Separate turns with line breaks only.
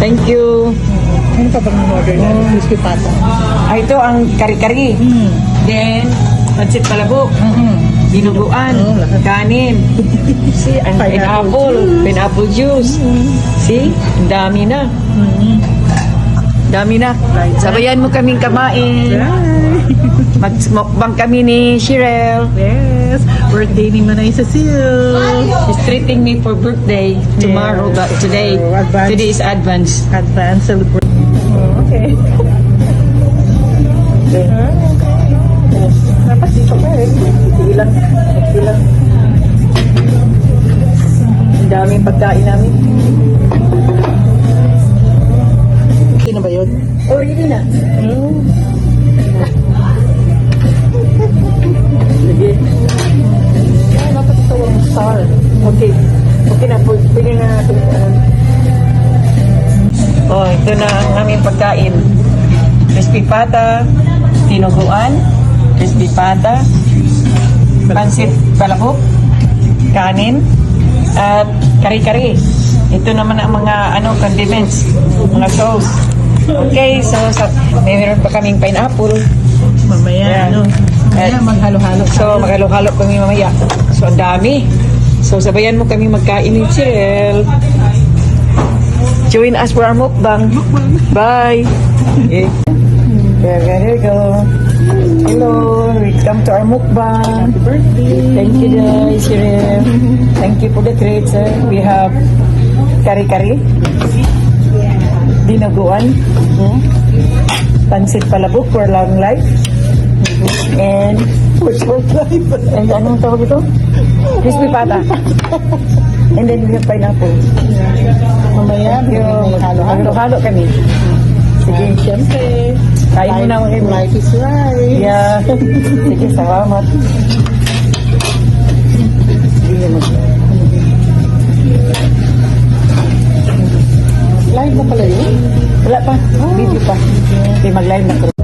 Thank you.
Ano pa bang order na? Crispy pata.
Ito ang kari-kari. Then, pancit palabok. Dinuguan. Kanin. See, ang pineapple juice. See, ang dami na. Dami na. Sabayan mo kaming kamain. Mag-mukbang kami ni Shirel.
Yes. Birthday ni Manay Cecile.
She's treating me for birthday tomorrow, but today is advance.
Advance celebration. Okay. Dapat dito pa eh. Ilang.
Ang daming pagkain namin.
Okay na ba yun?
Oh, really na? Sige.
Dapat ito ang star.
Okay. Okay na. Pwede na natin. Oh, ito na ang aming pagkain. Crispy pata, tinuguan, crispy pata, pancit palabok, kanin, at kari-kari. Ito naman ang mga condiments, mga sauce. Okay, so meron pa kaming pineapple.
Mamaya,
Yan.
Mamaya maghalo-halo.
So, maghalo-halo kami mamaya. So, ang dami. So, sabayan mo kami magkain ni Chirel. Join us for our mukbang. Bye. Okay. Here we go. Hello. Welcome to our mukbang.
Happy birthday.
Thank you, Chirel. Thank you for the treats. We have kari-kari, dinuguan, pancit palabok for long life, and anong tawag ito? Crispy pata. And then we have pineapple.
Mamaya, halo-halo.
Halo kami. Sige.
Siyempre,
Kain mo na ang
life is right.
Yeah. Sige, salamat.
Live na pala yun?
Wala pa. Video pa. Okay, mag-live na ko.